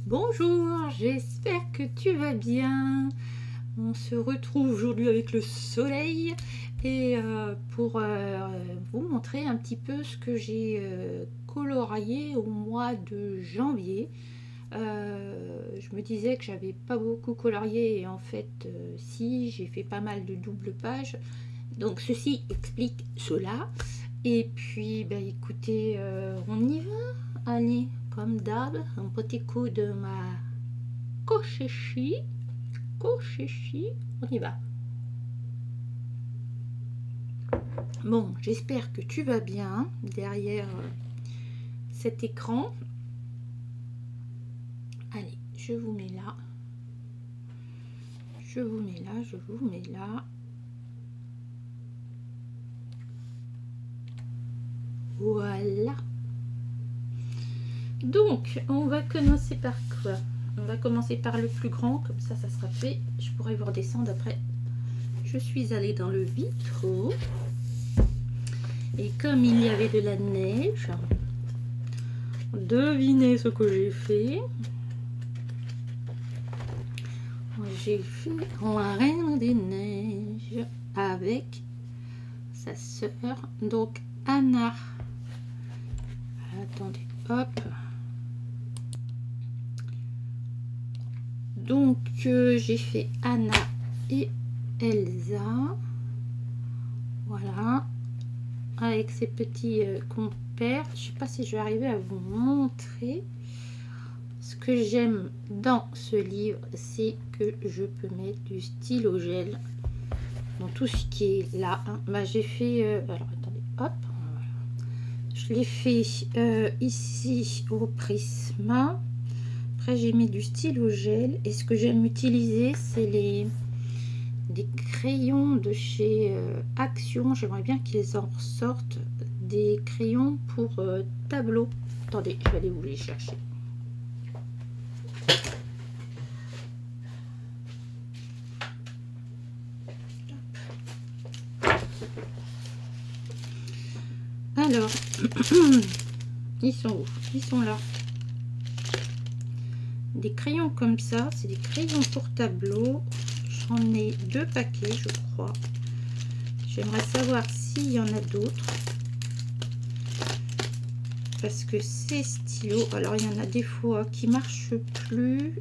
Bonjour, j'espère que tu vas bien. On se retrouve aujourd'hui avec le soleil et pour vous montrer un petit peu ce que j'ai colorié au mois de janvier. Je me disais que j'avais pas beaucoup colorié et en fait si, j'ai fait pas mal de double pages. Donc ceci explique cela. Et puis bah, écoutez, on y va. Allez, comme d'hab, un petit coup de ma Kochechi, on y va. Bon, j'espère que tu vas bien derrière cet écran. Allez, je vous mets là. Je vous mets là, je vous mets là. Voilà. Donc, on va commencer par quoi? On va commencer par le plus grand, comme ça, ça sera fait. Je pourrai vous redescendre après. Je suis allée dans le vitraux. Et comme il y avait de la neige, devinez ce que j'ai fait. J'ai fait la Reine des Neiges avec sa sœur, donc Anna. Attendez, hop. Donc j'ai fait Anna et Elsa, voilà, avec ces petits compères. Je sais pas si je vais arriver à vous montrer. Ce que j'aime dans ce livre, c'est que je peux mettre du stylo gel dans tout ce qui est là, hein. Bah, j'ai fait alors attendez, hop, voilà. Je l'ai fait ici au Prisma. Après j'ai mis du stylo gel et ce que j'aime utiliser, c'est des crayons de chez Action. J'aimerais bien qu'ils en sortent des crayons pour tableau. Attendez, je vais aller vous les chercher. Alors, ils sont où? Ils sont là. Des crayons comme ça, c'est des crayons pour tableau. J'en ai 2 paquets, je crois. J'aimerais savoir s'il y en a d'autres. Parce que ces stylos, alors il y en a des fois qui marchent plus.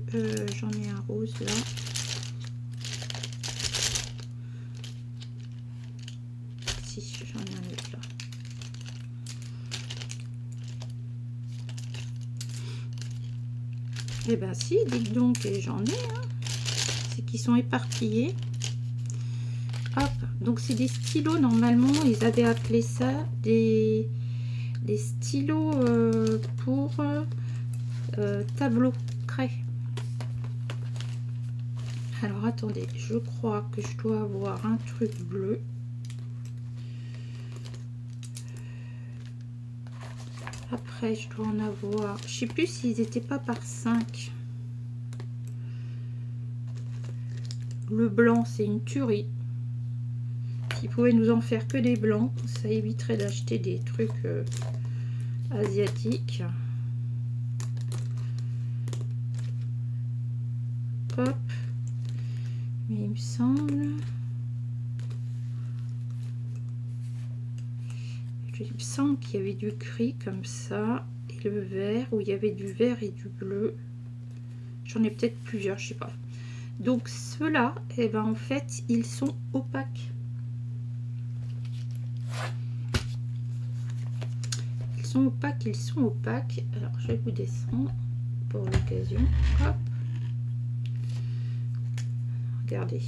J'en ai un rose là. Si, j'en ai un autre là. Eh ben si, dites donc, et j'en ai, hein. C'est qu'ils sont éparpillés. Hop, donc c'est des stylos, normalement, ils avaient appelé ça des stylos pour tableau craie. Alors attendez, je crois que je dois avoir un truc bleu. Après, je dois en avoir, je sais plus s'ils étaient pas par 5. Le blanc, c'est une tuerie. S'ils pouvaient nous en faire que des blancs, ça éviterait d'acheter des trucs asiatiques. Hop. Mais il me semble... Il me semble qu'il y avait du gris comme ça, et le vert, où il y avait du vert et du bleu. J'en ai peut-être plusieurs, je sais pas. Donc ceux-là, et ben en fait, ils sont opaques. Ils sont opaques, ils sont opaques. Alors je vais vous descendre pour l'occasion. Hop. Regardez.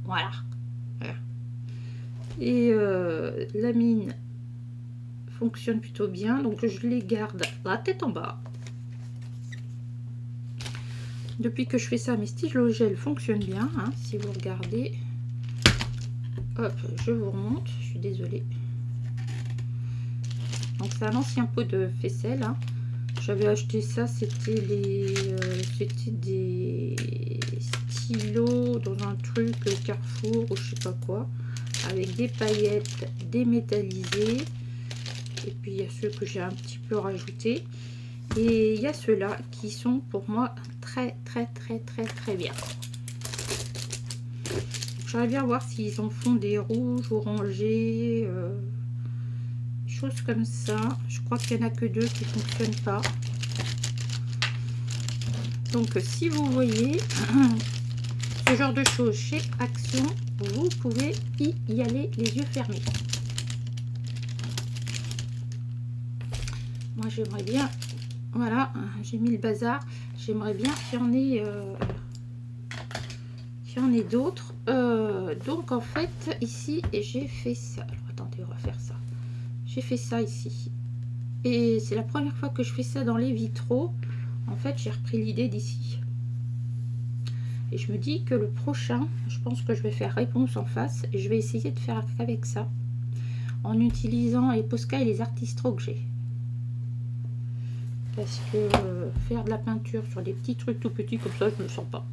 Voilà. Et la mine fonctionne plutôt bien, donc je les garde la tête en bas. Depuis que je fais ça, mes stylos gel fonctionnent bien, hein, si vous regardez. Hop, je vous remonte, je suis désolée. Donc c'est un ancien pot de faisselle, hein. J'avais acheté ça, c'était des stylos dans un truc Carrefour ou je sais pas quoi. avec des paillettes démétallisées. Et puis il y a ceux que j'ai un petit peu rajoutés. Et il y a ceux-là qui sont pour moi très bien. J'aimerais bien voir s'ils en font des rouges, orangés, choses comme ça. Je crois qu'il n'y en a que 2 qui ne fonctionnent pas. Donc si vous voyez ce genre de choses chez Action, vous pouvez y aller les yeux fermés. Moi j'aimerais bien, voilà, j'ai mis le bazar, j'aimerais bien qu'il y en ait d'autres. Donc en fait ici j'ai fait ça. Alors attendez, on va faire ça. J'ai fait ça ici. Et c'est la première fois que je fais ça dans les vitraux. En fait j'ai repris l'idée d'ici. Et je me dis que le prochain, je pense que je vais faire réponse en face. Et je vais essayer de faire avec ça. En utilisant les Posca et les Artistro que j'ai. Parce que faire de la peinture sur des petits trucs tout petits comme ça, je ne le sens pas.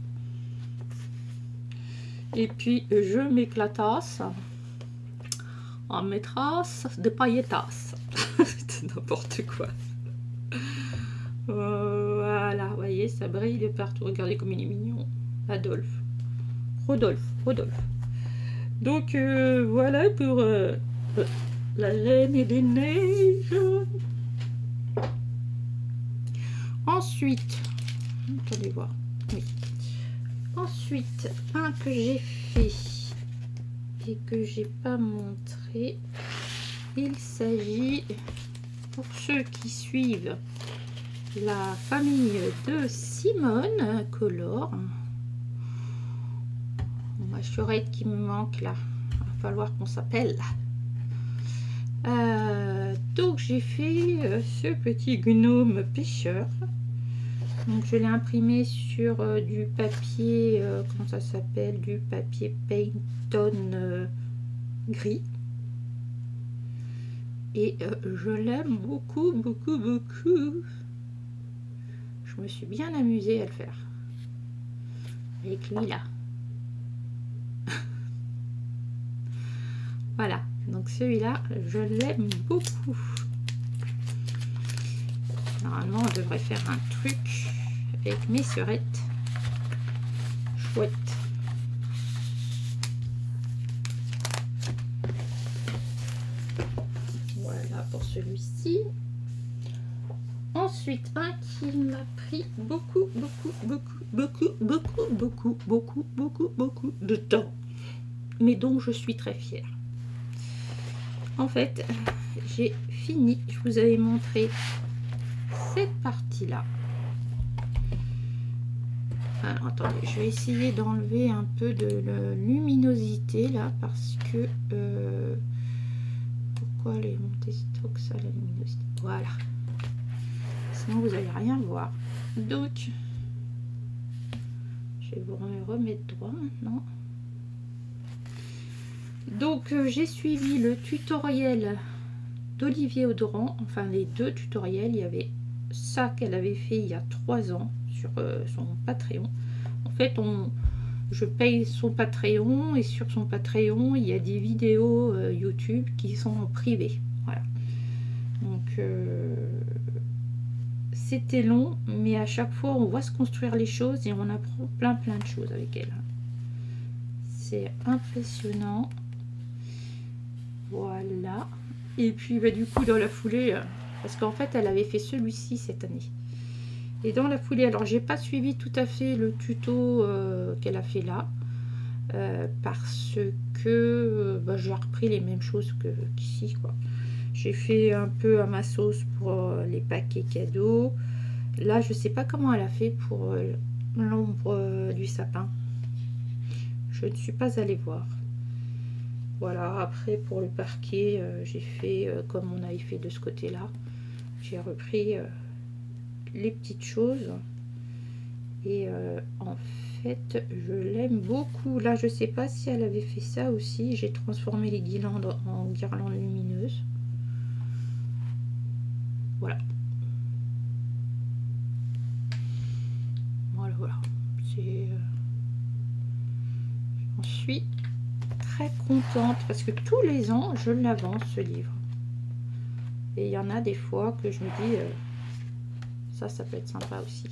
Et puis je m'éclatasse en maîtresse de paillettasse. C'est n'importe quoi. Voilà, vous voyez, ça brille de partout. Regardez comme il est mignon. Adolphe. Rodolphe. Donc voilà pour la Reine des Neiges. Ensuite, attendez voir. Oui. Ensuite, un que j'ai fait et que j'ai pas montré, il s'agit, pour ceux qui suivent la famille de Simone Color, ma chorette qui me manque là, il va falloir qu'on s'appelle. Donc j'ai fait ce petit gnome pêcheur. Donc je l'ai imprimé sur du papier, comment ça s'appelle, du papier Payton gris. Et je l'aime beaucoup. Je me suis bien amusée à le faire. Avec lui là. Voilà, donc celui-là, je l'aime beaucoup. Normalement, on devrait faire un truc avec mes sœurettes. Chouette. Voilà pour celui-ci. Ensuite, un qui m'a pris beaucoup de temps, mais dont je suis très fière. En fait, j'ai fini. Je vous avais montré cette partie-là. Alors, attendez, je vais essayer d'enlever un peu de la luminosité là, parce que pourquoi aller monter trop que ça, la luminosité? Voilà. Sinon, vous n'allez rien voir. Donc, je vais vous remettre droit maintenant. Donc j'ai suivi le tutoriel d'Olivier Audran, enfin les 2 tutoriels. Il y avait ça qu'elle avait fait il y a 3 ans sur son Patreon. En fait, je paye son Patreon et sur son Patreon, il y a des vidéos YouTube qui sont en privé. Voilà. Donc c'était long, mais à chaque fois on voit se construire les choses et on apprend plein de choses avec elle. C'est impressionnant. Voilà. Et puis du coup dans la foulée, parce qu'en fait elle avait fait celui-ci cette année. Et dans la foulée, alors j'ai pas suivi tout à fait le tuto qu'elle a fait là. Parce que j'ai repris les mêmes choses qu'ici, quoi. J'ai fait un peu à ma sauce pour les paquets cadeaux. Là je sais pas comment elle a fait pour l'ombre du sapin. Je ne suis pas allée voir. Voilà, après pour le parquet, j'ai fait comme on avait fait de ce côté-là. J'ai repris les petites choses. Et en fait, je l'aime beaucoup. Là, je sais pas si elle avait fait ça aussi. J'ai transformé les guirlandes en guirlandes lumineuses. Voilà. Voilà. J'en suis très contente parce que tous les ans je l'avance ce livre. Et il y en a des fois que je me dis ça peut être sympa aussi.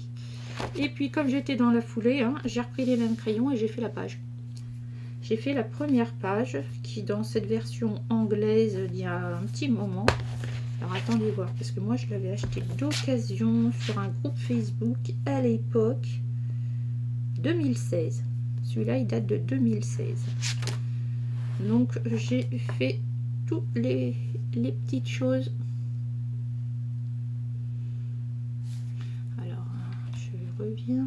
Et puis comme j'étais dans la foulée, hein, j'ai repris les mêmes crayons et j'ai fait la page. J'ai fait la première page qui dans cette version anglaise il y a un petit moment. Alors attendez voir parce que moi je l'avais acheté d'occasion sur un groupe Facebook à l'époque 2016. Celui-là il date de 2016. Donc j'ai fait toutes les petites choses. Alors je reviens.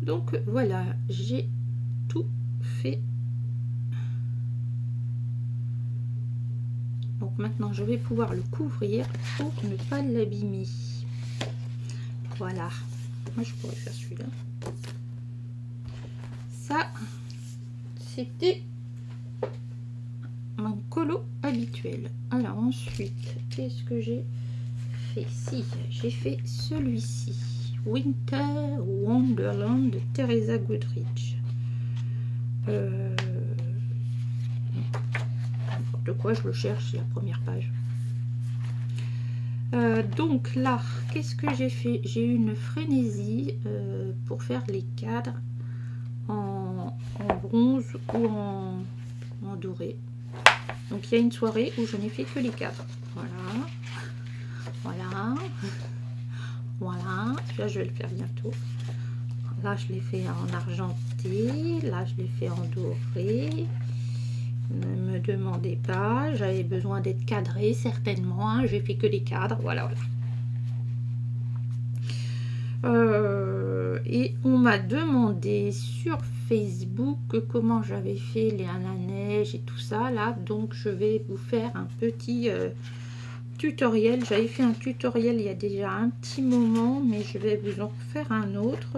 Donc voilà, j'ai tout fait. Donc maintenant je vais pouvoir le couvrir pour ne pas l'abîmer. Voilà, moi je pourrais faire celui-là. Ça, c'était mon colo habituel. Alors ensuite, qu'est-ce que j'ai fait? Si, j'ai fait celui-ci. Winter Wonderland de Teresa Goodrich. N'importe quoi, je le cherche, c'est la première page. Donc là, qu'est-ce que j'ai fait? J'ai eu une frénésie pour faire les cadres en bronze ou en doré. Donc il y a une soirée où je n'ai fait que les cadres. Voilà, voilà. Voilà, là je vais le faire bientôt. Là je l'ai fait en argenté, là je l'ai fait en doré. Ne me demandez pas, j'avais besoin d'être cadré certainement. Hein, j'ai fait que les cadres, voilà, voilà. Et on m'a demandé sur Facebook comment j'avais fait la neige et tout ça là, donc je vais vous faire un petit tutoriel. J'avais fait un tutoriel il y a déjà un petit moment, mais je vais vous en faire un autre.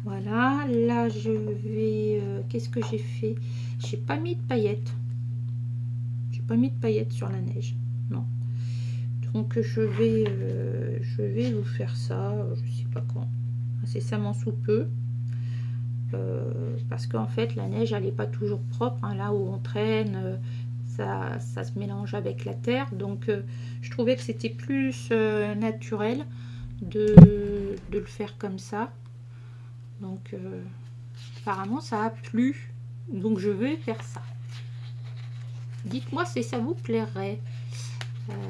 Voilà, là je vais qu'est-ce que j'ai fait? J'ai pas mis de paillettes, j'ai pas mis de paillettes sur la neige, non. Donc je vais vous faire ça, je sais pas quand, incessamment sous peu, parce qu'en fait la neige elle n'est pas toujours propre, hein, là où on traîne. Ça se mélange avec la terre, donc je trouvais que c'était plus naturel de le faire comme ça. Donc apparemment ça a plu, donc je vais faire ça. Dites-moi si ça vous plairait.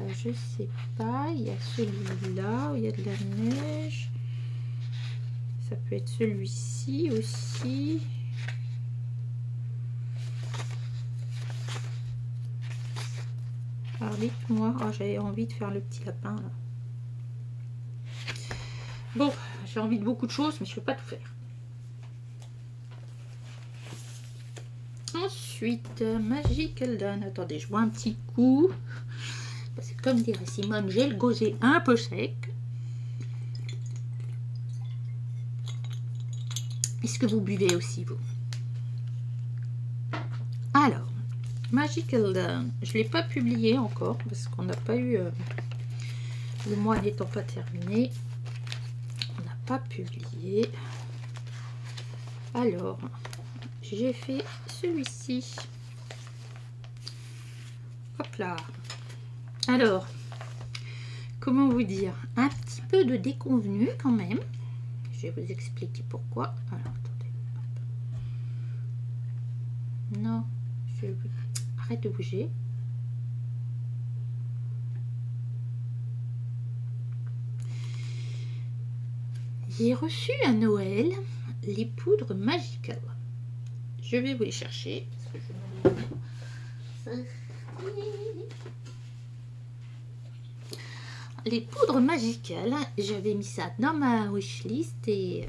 Je sais pas, il y a celui-là où il y a de la neige, ça peut être celui-ci aussi. Alors dites-moi, oh, j'avais envie de faire le petit lapin là. Bon, j'ai envie de beaucoup de choses, mais je ne peux pas tout faire. Ensuite, Magical Dawn. Attendez, je bois un petit coup. Parce que comme dirait Simone, j'ai le gosier un peu sec. Est-ce que vous buvez aussi, vous? Alors, Magical Dawn, je ne l'ai pas publié encore parce qu'on n'a pas eu, le mois n'étant pas terminé, on n'a pas publié. Alors, j'ai fait celui-ci. Hop là. Alors, comment vous dire? Un petit peu de déconvenu quand même. Je vais vous expliquer pourquoi. Alors, attendez. Non, je vais vous... Arrête de bouger. J'ai reçu à Noël les poudres Magical. Je vais vous les chercher. Les poudres Magical, j'avais mis ça dans ma wishlist et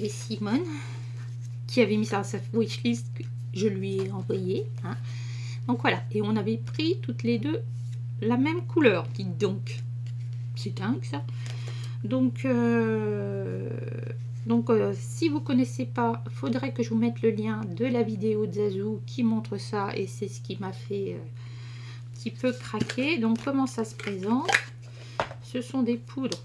Simone, qui avait mis ça dans sa wishlist, je lui ai envoyé. Hein. Donc voilà, et on avait pris toutes les deux la même couleur, dites donc. C'est dingue ça. Donc si vous connaissez pas, faudrait que je vous mette le lien de la vidéo de Zazou qui montre ça, et c'est ce qui m'a fait un petit peu craquer. Donc comment ça se présente? ce sont des poudres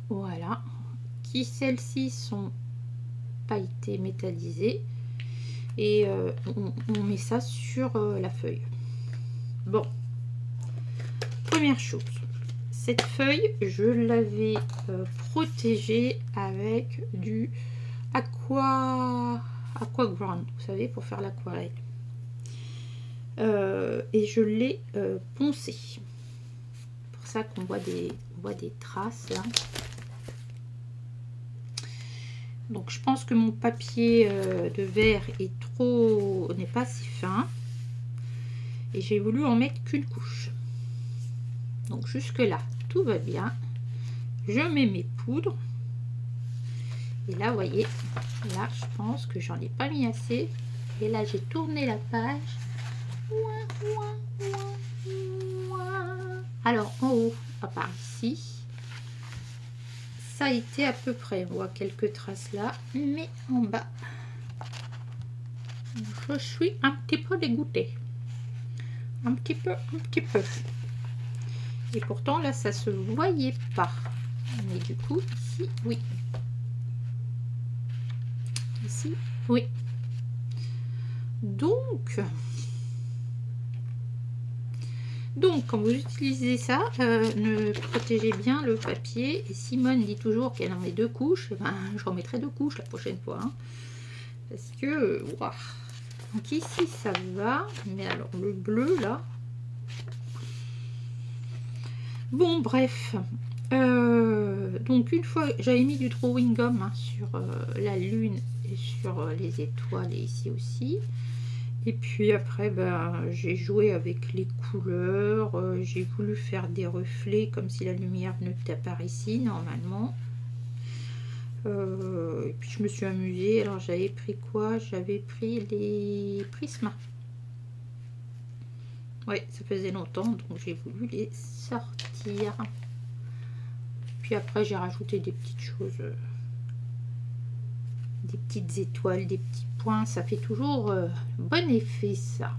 voilà, qui celles-ci sont pailletées métallisées et on met ça sur la feuille. Bon, première chose, cette feuille je l'avais protégée avec du aqua ground, vous savez, pour faire l'aquarelle, et je l'ai poncé, pour ça qu'on voit des traces là. Donc je pense que mon papier de verre n'est pas si fin et j'ai voulu en mettre qu'une couche. Donc jusque là tout va bien. Je mets mes poudres et là vous voyez, là je pense que j'en ai pas mis assez et là j'ai tourné la page. Alors en haut, à part ici, ça a été à peu près, on voit quelques traces là, mais en bas je suis un petit peu dégoûtée, un petit peu, et pourtant là ça se voyait pas, mais du coup ici oui, ici oui. Donc quand vous utilisez ça, ne protégez bien le papier. Et Simone dit toujours qu'elle en met 2 couches. Ben, je remettrai 2 couches la prochaine fois. Hein, parce que, wow. Donc ici ça va. Mais alors le bleu là. Bon bref. Donc une fois, j'avais mis du drawing gum hein, sur la lune et sur les étoiles et ici aussi. Et puis après, ben, j'ai joué avec les couleurs, j'ai voulu faire des reflets comme si la lumière venait par ici normalement. Et puis je me suis amusée. Alors j'avais pris quoi? J'avais pris les prismes. Ouais, ça faisait longtemps, donc j'ai voulu les sortir. Puis après j'ai rajouté des petites choses, des petites étoiles, des petits points, ça fait toujours bon effet ça.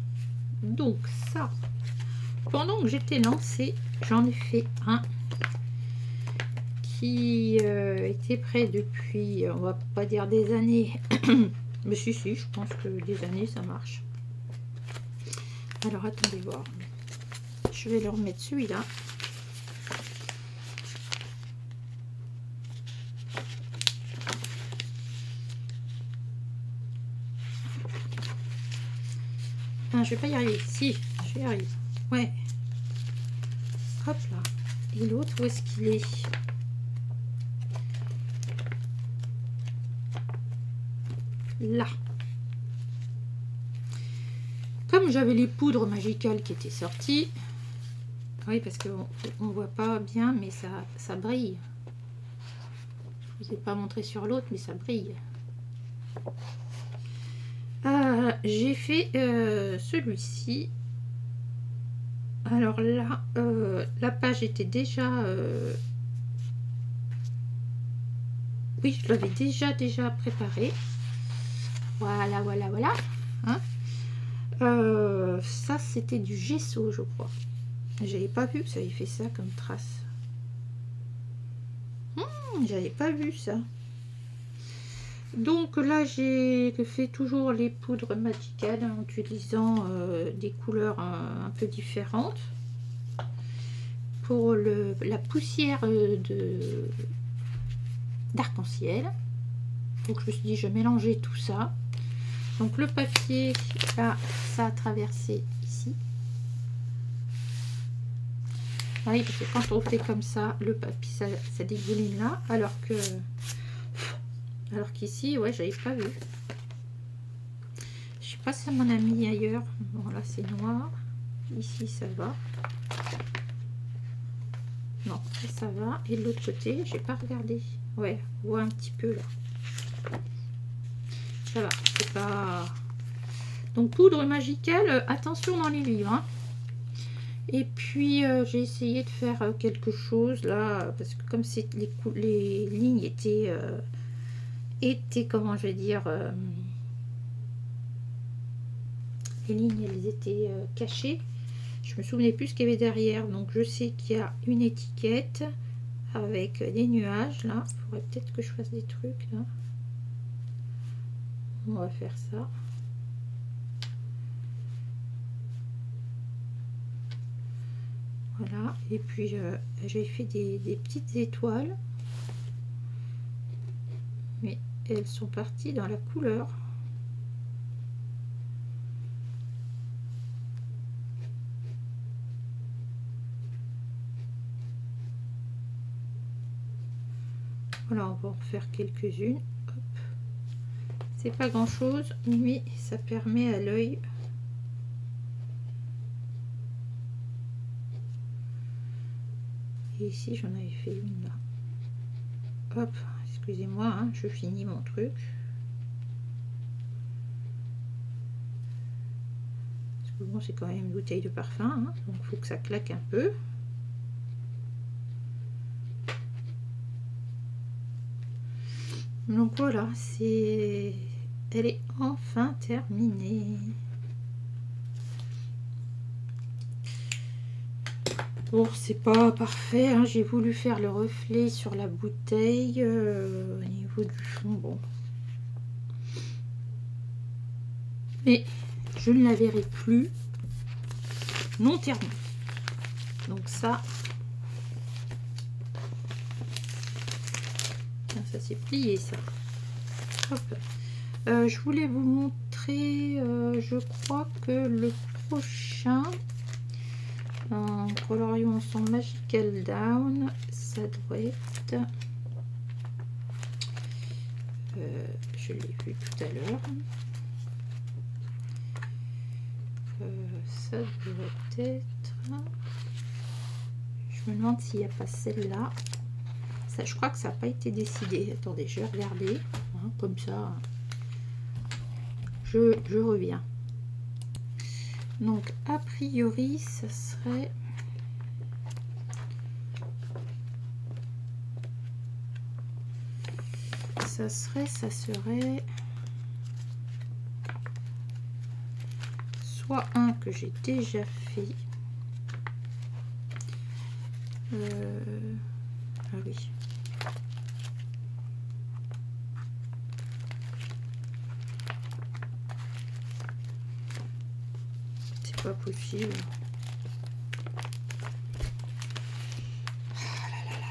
Donc ça, pendant que j'étais lancée, j'en ai fait un qui était prêt depuis, on va pas dire des années, mais si, je pense que des années ça marche. Alors attendez voir, je vais leur mettre celui-là. Je vais pas y arriver. Si, je vais y arriver. Ouais. Hop là. Et l'autre, où est-ce qu'il est? Là. Comme j'avais les poudres magicales qui étaient sorties. Oui, parce qu'on ne voit pas bien, mais ça brille. Je ne vous ai pas montré sur l'autre, mais ça brille. J'ai fait celui-ci. Alors là, la page était déjà... oui, je l'avais déjà préparée. Voilà. Hein, ça, c'était du gesso, je crois. J'avais pas vu que ça avait fait ça comme trace. J'avais pas vu ça. Donc là, j'ai fait toujours les poudres magicales en utilisant des couleurs un peu différentes. Pour la poussière d'arc-en-ciel. Donc je me suis dit, je mélangeais tout ça. Donc le papier, là, ça a traversé ici. Oui, parce que quand on fait comme ça, le papier, ça dégouline là. Alors qu'ici, ouais, j'avais pas vu. Je sais pas si ça m'en a mis ailleurs. Bon, là, c'est noir. Ici, ça va. Non, ça va. Et de l'autre côté, j'ai pas regardé. Ouais, on voit un petit peu là. Ça va, c'est pas... Donc, poudre magicale, attention dans les livres. Hein. Et puis, j'ai essayé de faire quelque chose là, parce que comme les lignes étaient, comment je vais dire, les lignes elles étaient cachées. Je me souvenais plus ce qu'il y avait derrière, donc je sais qu'il y a une étiquette avec des nuages là. Il faudrait peut-être que je fasse des trucs là. On va faire ça. Voilà, et puis j'ai fait des petites étoiles, mais elles sont parties dans la couleur. Voilà, on va en faire quelques-unes. C'est pas grand chose, mais ça permet à l'œil et ici j'en avais fait une là. Hop, excusez-moi, hein, je finis mon truc. Parce que bon, c'est quand même une bouteille de parfum, hein, donc il faut que ça claque un peu. Donc voilà, elle est enfin terminée. Bon, c'est pas parfait, hein, j'ai voulu faire le reflet sur la bouteille au niveau du fond, bon. Mais je ne la verrai plus non terminée. Donc ça s'est plié ça. Hop. Je voulais vous montrer, je crois que le prochain en coloriant ensemble Magical Down, ça doit être, je l'ai vu tout à l'heure, ça doit être, je me demande s'il n'y a pas celle-là. Ça, je crois que ça n'a pas été décidé. Attendez, je vais regarder. Hein, comme ça, je reviens. Donc, a priori, ça serait... Ça serait... Soit un que j'ai déjà fait. Ah oui. C'est pas possible. Ah là là là là.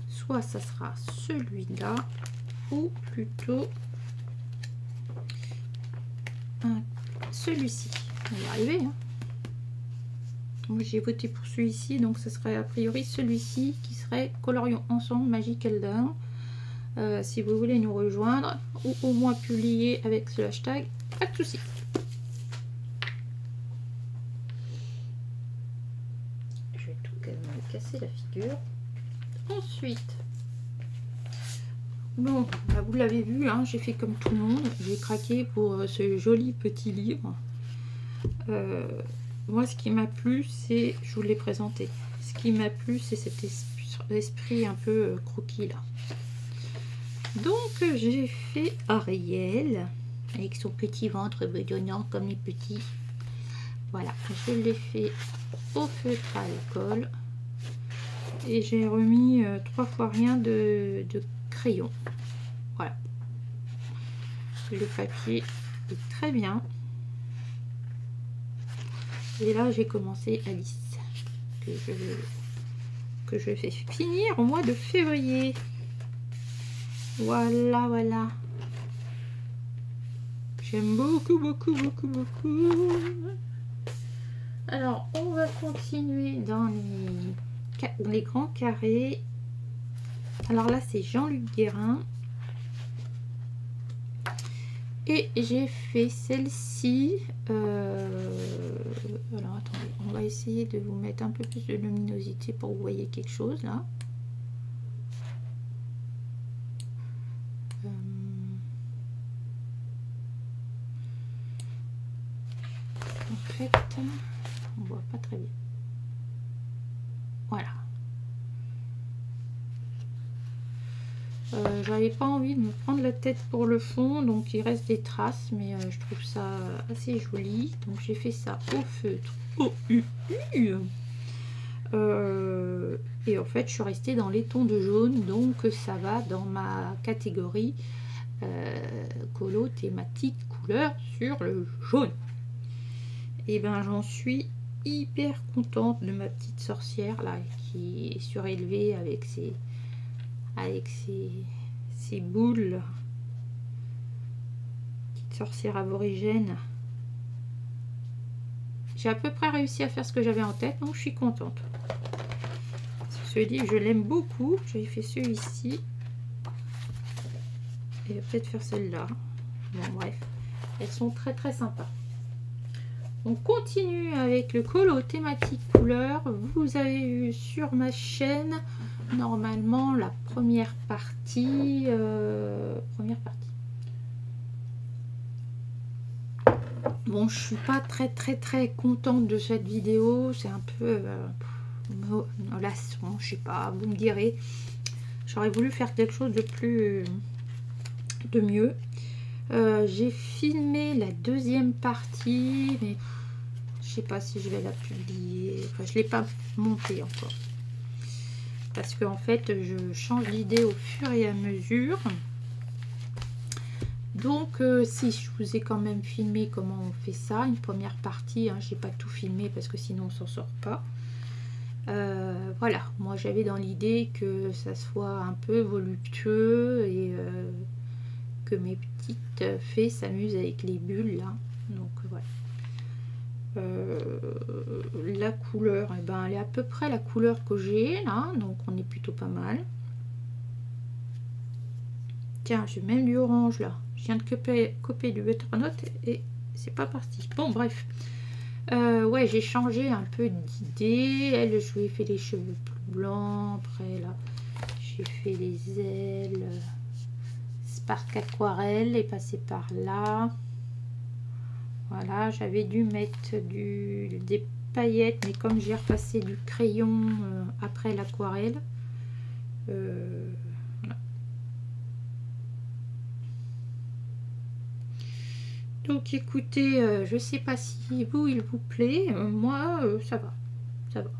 Soit ça sera celui-là, ou plutôt celui-ci. On va y arriver, hein. Moi j'ai voté pour celui-ci, donc ce serait a priori celui-ci qui serait colorions ensemble Magical Down. Si vous voulez nous rejoindre ou au moins publier avec ce hashtag, pas de souci. Je vais tout me casser la figure. Ensuite, bon, bah vous l'avez vu, hein, j'ai fait comme tout le monde, j'ai craqué pour ce joli petit livre. Moi, ce qui m'a plu, c'est, je vous l'ai présenté, ce qui m'a plu, c'est cet esprit un peu croquis là. Donc, j'ai fait Ariel avec son petit ventre bedonnant comme les petits. Voilà, je l'ai fait au feutre à alcool et j'ai remis 3 fois rien de crayon. Voilà, le papier est très bien. Et là, j'ai commencé Alice, que je vais finir au mois de février. Voilà, voilà. J'aime beaucoup, beaucoup, beaucoup, beaucoup. Alors, on va continuer dans les grands carrés. Alors là, c'est Jean-Luc Guérin. Et j'ai fait celle-ci. Alors attendez, on va essayer de vous mettre un peu plus de luminosité pour que vous voyez quelque chose là. En fait, on voit pas très bien. Voilà. J'avais pas envie de me prendre la tête pour le fond, donc il reste des traces, mais je trouve ça assez joli. Donc j'ai fait ça au feutre OUU. Et en fait je suis restée dans les tons de jaune, donc ça va dans ma catégorie colo thématique couleur sur le jaune. Et ben j'en suis hyper contente de ma petite sorcière là qui est surélevée avec ses boules. Petite sorcière aborigène. J'ai à peu près réussi à faire ce que j'avais en tête, donc je suis contente. Ce livre, je l'aime beaucoup. J'avais fait celui-ci. Et peut-être faire celle-là. Bon, bref. Elles sont très très sympas. On continue avec le colo thématique couleur. Vous avez vu sur ma chaîne, normalement, la première partie. Bon, je suis pas très contente de cette vidéo. C'est un peu lassant, je sais pas, vous me direz. J'aurais voulu faire quelque chose de mieux. J'ai filmé la deuxième partie, mais je sais pas si je vais la publier. Enfin, je l'ai pas montée encore. Parce qu'en fait, je change d'idée au fur et à mesure. Donc, si je vous ai quand même filmé comment on fait ça, une première partie, hein, j'ai pas tout filmé parce que sinon on s'en sort pas. Voilà, moi j'avais dans l'idée que ça soit un peu voluptueux et que mes petites fées s'amusent avec les bulles là. Donc voilà. La couleur, eh ben, elle est à peu près la couleur que j'ai là, donc on est plutôt pas mal. Tiens, j'ai même du orange là. Je viens de copier du butternut et c'est pas parti. Bon, bref. Ouais, j'ai changé un peu d'idée. Elle, je lui ai fait les cheveux plus blancs. Après, là, j'ai fait les ailes. Spark aquarelle est passé par là. Voilà, j'avais dû mettre des paillettes, mais comme j'ai repassé du crayon après l'aquarelle, voilà. Donc écoutez, je sais pas si vous il vous plaît, moi ça va, ça va,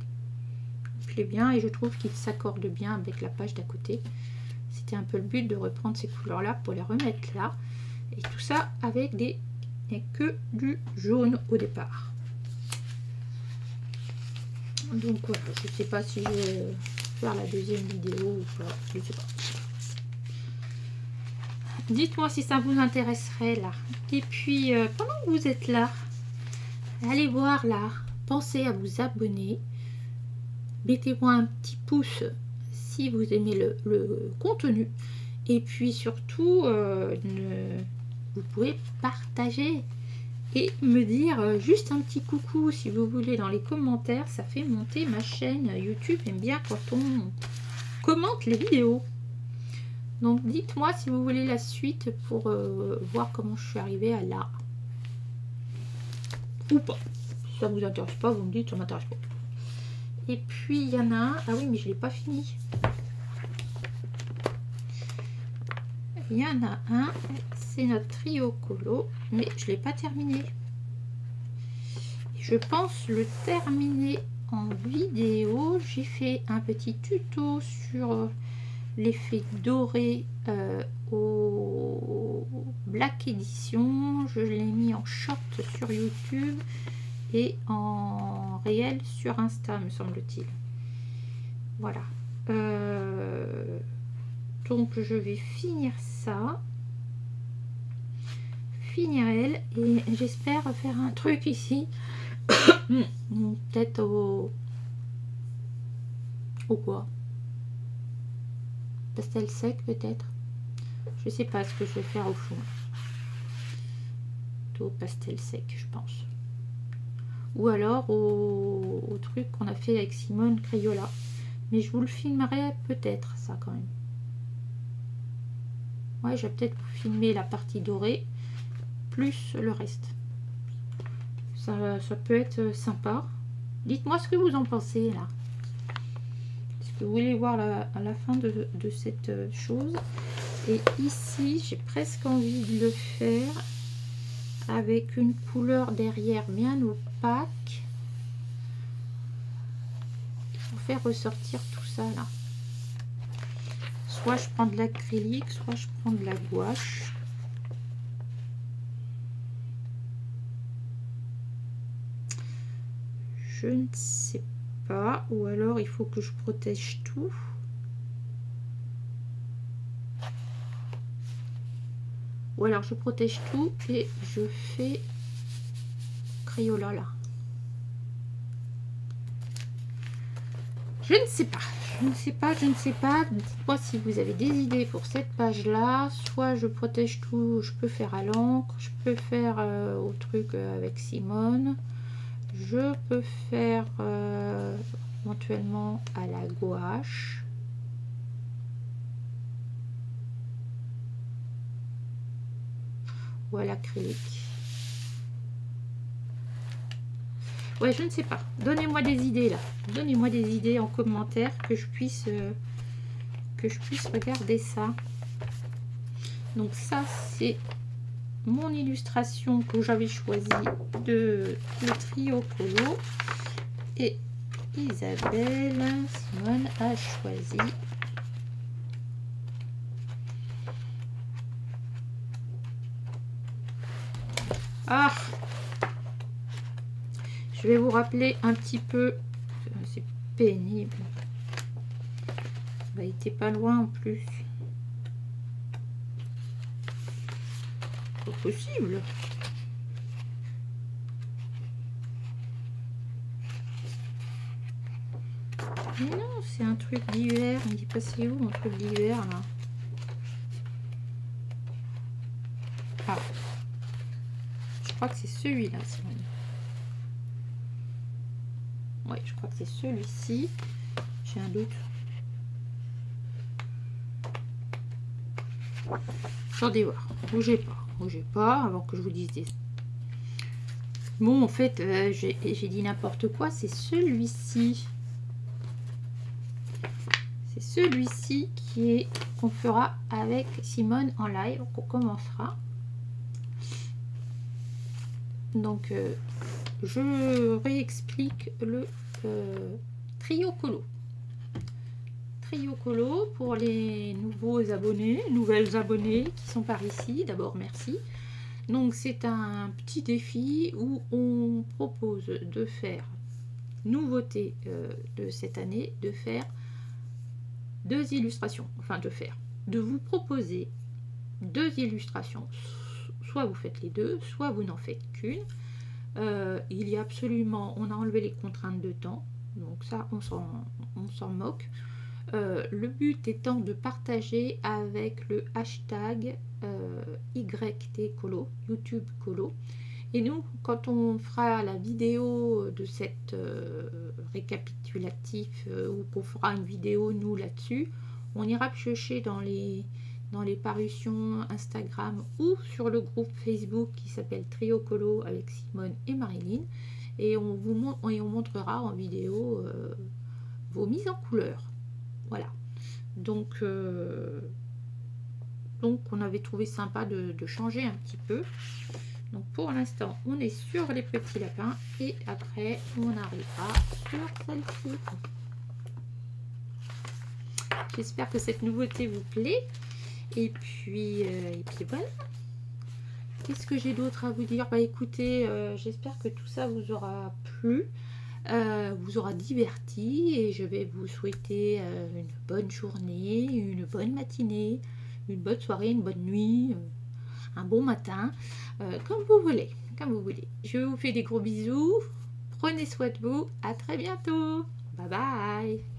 il me plaît bien et je trouve qu'il s'accorde bien avec la page d'à côté. C'était un peu le but de reprendre ces couleurs là pour les remettre là, et tout ça avec que du jaune au départ. Donc voilà, je sais pas si je vais faire la deuxième vidéo ou pas, je sais pas. Dites-moi si ça vous intéresserait là. Et puis pendant que vous êtes là, allez voir là, pensez à vous abonner. Mettez-moi un petit pouce si vous aimez le contenu. Et puis surtout, vous pouvez partager et me dire juste un petit coucou si vous voulez dans les commentaires. Ça fait monter ma chaîne YouTube. Aime bien quand on commente les vidéos. Donc dites-moi si vous voulez la suite pour voir comment je suis arrivée à là. Ou pas. Si ça vous intéresse pas, vous me dites ça m'intéresse pas. Et puis il y en a un. Ah oui, mais je l'ai pas fini. Il y en a un. C'est notre trio colo. Mais je l'ai pas terminé. Je pense le terminer en vidéo. J'ai fait un petit tuto sur l'effet doré au Black Edition. Je l'ai mis en short sur YouTube et en réel sur Insta, me semble-t-il. Voilà. Donc je vais finir ça. Finir elle. Et j'espère faire un truc ici. Peut-être au quoi, pastel sec peut-être, je sais pas ce que je vais faire au fond. Au pastel sec je pense, ou alors au truc qu'on a fait avec Simone Crayola, mais je vous le filmerai peut-être ça quand même. Ouais, je vais peut-être vous filmer la partie dorée plus le reste. Ça peut être sympa. Dites-moi ce que vous en pensez là. Est-ce vous voulez voir la fin de cette chose. Et ici, j'ai presque envie de le faire avec une couleur derrière bien opaque pour faire ressortir tout ça là. Soit je prends de l'acrylique, soit je prends de la gouache. Je ne sais pas, ou alors il faut que je protège tout. Ou alors je protège tout et je fais Crayola là. Je ne sais pas, je ne sais pas, je ne sais pas. Dites-moi si vous avez des idées pour cette page là. Soit je protège tout, je peux faire à l'encre, je peux faire au truc avec Simone. Je peux faire éventuellement à la gouache. Ou à l'acrylique. Ouais, je ne sais pas. Donnez-moi des idées là. Donnez-moi des idées en commentaire que je puisse regarder ça. Donc ça, c'est mon illustration que j'avais choisie de le trio colo. Et Isabelle, Simone a choisi je vais vous rappeler un petit peu, c'est pénible. Bah, il était pas loin en plus. Pas possible. Mais non, c'est un truc d'hiver. On dit pas c'est où mon truc d'hiver là. Ah. Je crois que c'est celui-là, Simone. Oui, je crois que c'est celui-ci. J'ai un doute. Attendez voir. Bougez pas avant que je vous dise des... Bon, en fait, j'ai dit n'importe quoi. C'est celui-ci. C'est celui-ci qu'on fera avec Simone en live. On commencera. Donc, je réexplique le trio colo. Trio colo pour les nouveaux abonnés, nouvelles abonnées qui sont par ici. D'abord, merci. Donc, c'est un petit défi où on propose de faire, nouveauté de cette année, de faire 2 illustrations. Enfin, de vous proposer 2 illustrations. Soit vous faites les deux, soit vous n'en faites qu'une. Il y a absolument, on a enlevé les contraintes de temps, donc ça on s'en moque. Le but étant de partager avec le hashtag YT-Colo, YouTube Colo. Et nous, quand on fera la vidéo de cette récapitulatif, ou qu'on fera une vidéo nous là-dessus, on ira piocher dans les parutions Instagram ou sur le groupe Facebook qui s'appelle Trio Colo avec Simone et Marilyn, et on montrera en vidéo vos mises en couleur. Voilà. Donc on avait trouvé sympa de changer un petit peu. Donc pour l'instant on est sur les petits lapins et après on arrivera sur celle-ci. J'espère que cette nouveauté vous plaît. Et puis voilà. Qu'est-ce que j'ai d'autre à vous dire? Bah écoutez, j'espère que tout ça vous aura plu, vous aura diverti, et je vais vous souhaiter une bonne journée, une bonne matinée, une bonne soirée, une bonne nuit, un bon matin, comme vous voulez, comme vous voulez. Je vous fais des gros bisous, prenez soin de vous, à très bientôt, bye bye.